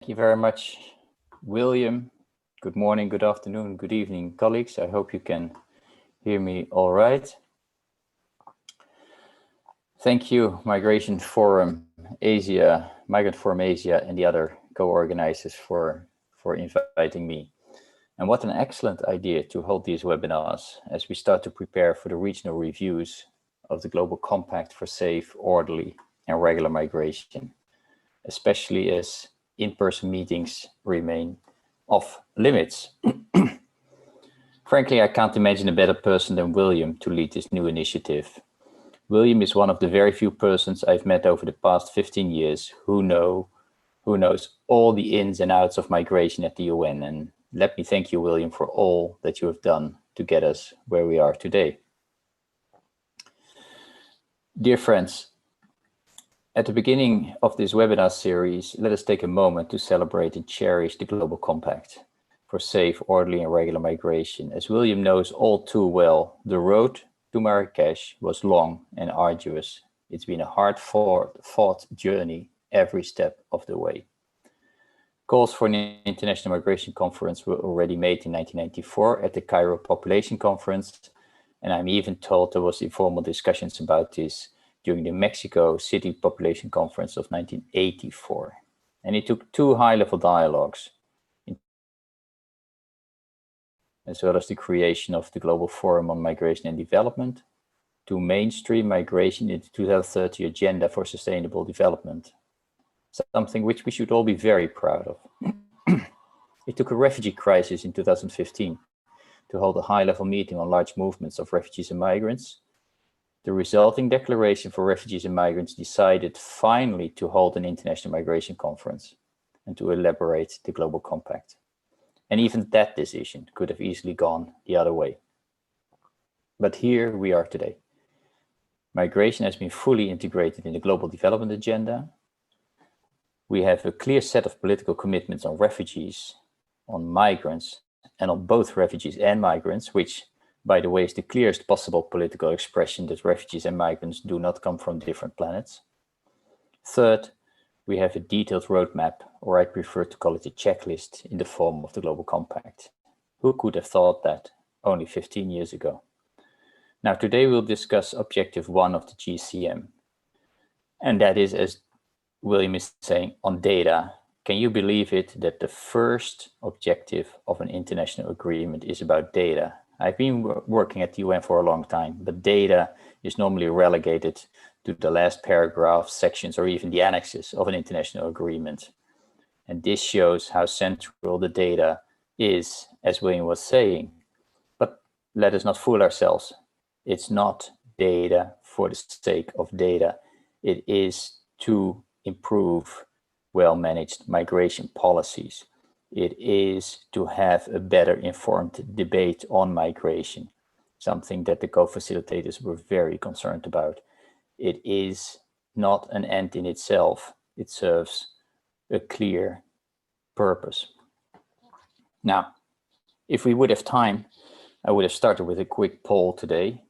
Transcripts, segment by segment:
you very much, William. Good morning, good afternoon, good evening, colleagues. I hope you can hear me all right. Thank you, Migration Forum Asia, Migrant Forum Asia, and the other co-organizers for inviting me. And what an excellent idea to hold these webinars as we start to prepare for the regional reviews of the Global Compact for safe, orderly, and regular migration, especially as in-person meetings remain off limits. Frankly, I can't imagine a better person than William to lead this new initiative. William is one of the very few persons I've met over the past 15 years who knows all the ins and outs of migration at the UN. And let me thank you, William, for all that you have done to get us where we are today. Dear friends, at the beginning of this webinar series, let us take a moment to celebrate and cherish the Global Compact for safe, orderly, and regular migration. As William knows all too well, the road to Marrakesh was long and arduous. It's been a hard-fought journey every step of the way. Calls for an international migration conference were already made in 1994 at the Cairo Population Conference, and I'm even told there was informal discussions about this during the Mexico City Population Conference of 1984. And it took two high-level dialogues, as well as the creation of the Global Forum on Migration and Development, to mainstream migration in the 2030 Agenda for Sustainable Development, something which we should all be very proud of. It took a refugee crisis in 2015 to hold a high-level meeting on large movements of refugees and migrants. The resulting Declaration for Refugees and Migrants decided finally to hold an international migration conference and to elaborate the Global Compact. And even that decision could have easily gone the other way. But here we are today. Migration has been fully integrated in the Global Development Agenda. We have a clear set of political commitments on refugees, on migrants, and on both refugees and migrants, which, by the way, is the clearest possible political expression that refugees and migrants do not come from different planets. Third, we have a detailed roadmap, or I prefer to call it a checklist, in the form of the Global Compact. Who could have thought that only 15 years ago? Now, today we'll discuss Objective 1 of the GCM. And that is, as William is saying, on data. Can you believe it that the first objective of an international agreement is about data? I've been working at the UN for a long time, but data is normally relegated to the last paragraph, sections, or even the annexes of an international agreement. And this shows how central the data is, as William was saying. But let us not fool ourselves. It's not data for the sake of data. It is to improve well-managed migration policies. It is to have a better informed debate on migration, something that the co-facilitators were very concerned about. It is not an end in itself. It serves a clear purpose. Now, if we would have time, I would have started with a quick poll today.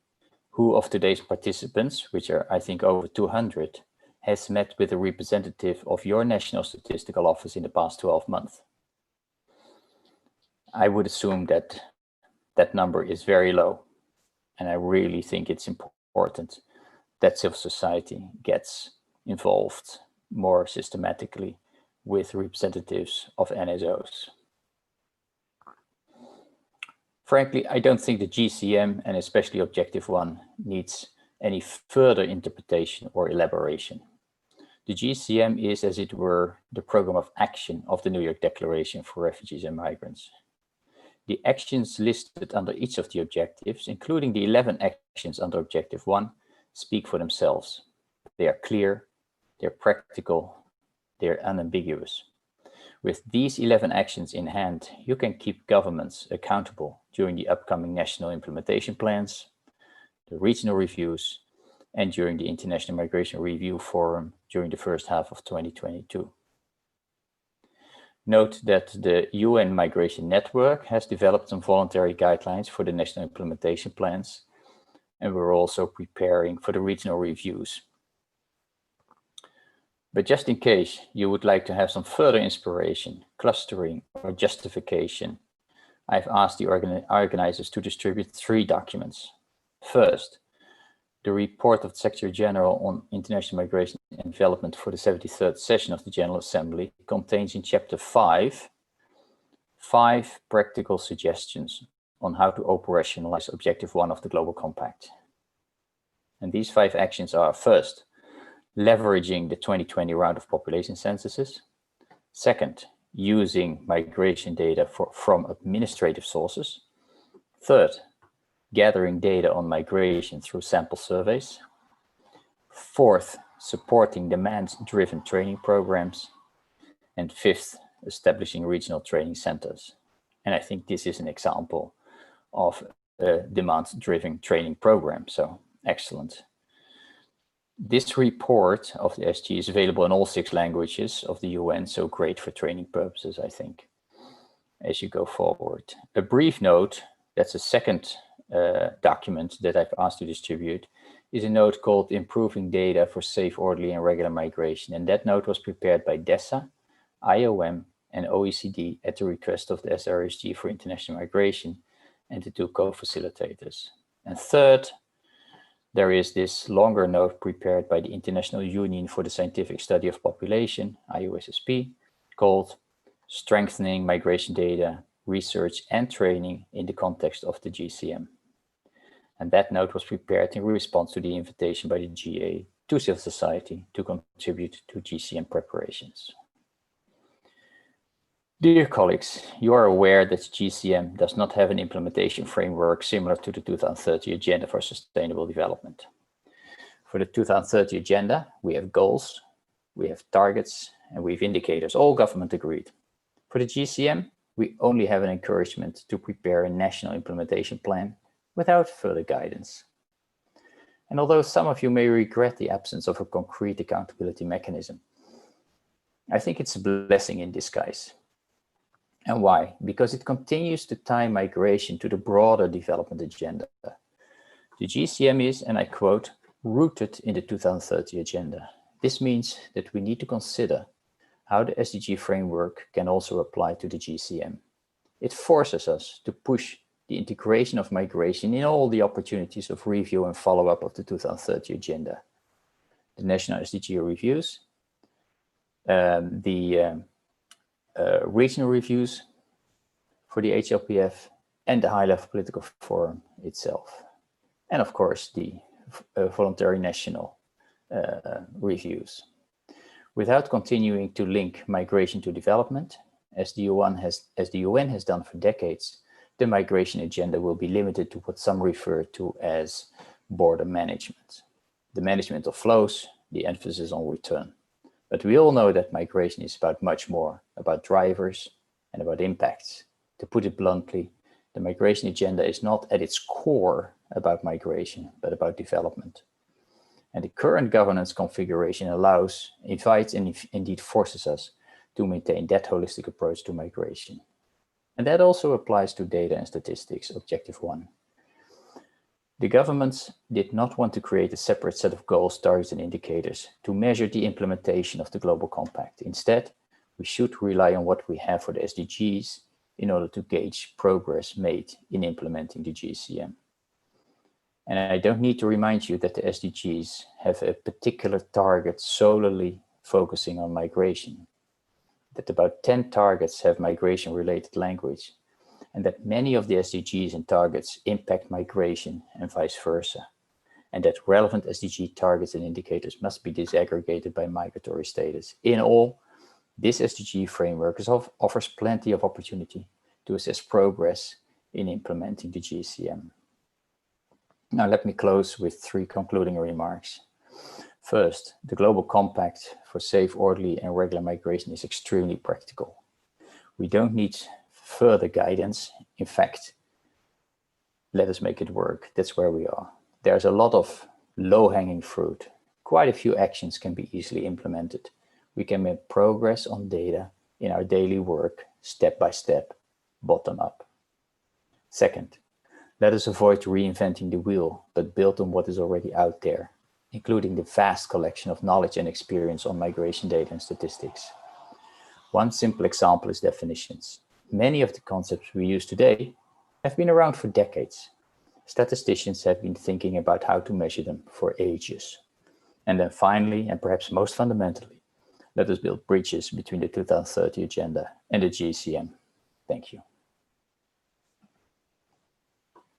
Who of today's participants, which are I think over 200, has met with a representative of your National Statistical Office in the past 12 months? I would assume that that number is very low. And I really think it's important that civil society gets involved more systematically with representatives of NSOs. Frankly, I don't think the GCM, and especially Objective 1, needs any further interpretation or elaboration. The GCM is, as it were, the program of action of the New York Declaration for Refugees and Migrants. The actions listed under each of the objectives, including the 11 actions under Objective 1, speak for themselves. They are clear, they're practical, they're unambiguous. With these 11 actions in hand, you can keep governments accountable during the upcoming national implementation plans, the regional reviews, and during the International Migration Review Forum during the first half of 2022. Note that the UN Migration Network has developed some voluntary guidelines for the national implementation plans, and we're also preparing for the regional reviews. But just in case you would like to have some further inspiration, clustering, or justification, I've asked the organizers to distribute 3 documents. First, the report of the Secretary General on International Migration and Development for the 73rd session of the General Assembly contains in Chapter 5 practical suggestions on how to operationalize Objective 1 of the Global Compact. And these 5 actions are: first, leveraging the 2020 round of population censuses. Second, using migration data from administrative sources. Third, gathering data on migration through sample surveys. Fourth, supporting demand-driven training programs. And fifth, establishing regional training centers. And I think this is an example of a demand-driven training program, so excellent. This report of the SG is available in all 6 languages of the UN, so great for training purposes, I think, as you go forward. A brief note, that's a second document that I've asked to distribute, is a note called Improving Data for Safe, Orderly and Regular Migration. And that note was prepared by DESA, IOM and OECD at the request of the SRSG for International Migration and the 2 co-facilitators. And third, there is this longer note prepared by the International Union for the Scientific Study of Population, IUSSP, called Strengthening Migration Data, Research and Training in the Context of the GCM. And that note was prepared in response to the invitation by the GA to civil society to contribute to GCM preparations. Dear colleagues, you are aware that GCM does not have an implementation framework similar to the 2030 Agenda for Sustainable Development. For the 2030 Agenda, we have goals, we have targets, and we have indicators, all government agreed. For the GCM, we only have an encouragement to prepare a national implementation plan without further guidance. And although some of you may regret the absence of a concrete accountability mechanism, I think it's a blessing in disguise. And why? Because it continues to tie migration to the broader development agenda. The GCM is, and I quote, rooted in the 2030 Agenda. This means that we need to consider how the SDG framework can also apply to the GCM. It forces us to push the integration of migration in all the opportunities of review and follow-up of the 2030 Agenda. The national SDG reviews, regional reviews for the HLPF and the high-level political forum itself. And of course, the voluntary national reviews. Without continuing to link migration to development, as the UN has done for decades, the migration agenda will be limited to what some refer to as border management. The management of flows, the emphasis on return. But we all know that migration is about much more, about drivers and about impacts. To put it bluntly, the migration agenda is not at its core about migration, but about development. And the current governance configuration allows, invites, and indeed forces us to maintain that holistic approach to migration. And that also applies to data and statistics, Objective 1. The governments did not want to create a separate set of goals, targets, and indicators to measure the implementation of the Global Compact. Instead, we should rely on what we have for the SDGs in order to gauge progress made in implementing the GCM. And I don't need to remind you that the SDGs have a particular target solely focusing on migration, that about 10 targets have migration-related language, and that many of the SDGs and targets impact migration and vice versa, and that relevant SDG targets and indicators must be disaggregated by migratory status. In all, this SDG framework offers plenty of opportunity to assess progress in implementing the GCM. Now let me close with 3 concluding remarks. First, the Global Compact for safe, orderly and regular migration is extremely practical. We don't need further guidance. In fact, let us make it work. That's where we are. There's a lot of low-hanging fruit. Quite a few actions can be easily implemented. We can make progress on data in our daily work, step by step, bottom up. Second, let us avoid reinventing the wheel, but build on what is already out there. including the vast collection of knowledge and experience on migration data and statistics. One simple example is definitions. Many of the concepts we use today have been around for decades. Statisticians have been thinking about how to measure them for ages. And then finally, and perhaps most fundamentally, let us build bridges between the 2030 agenda and the GCM. Thank you.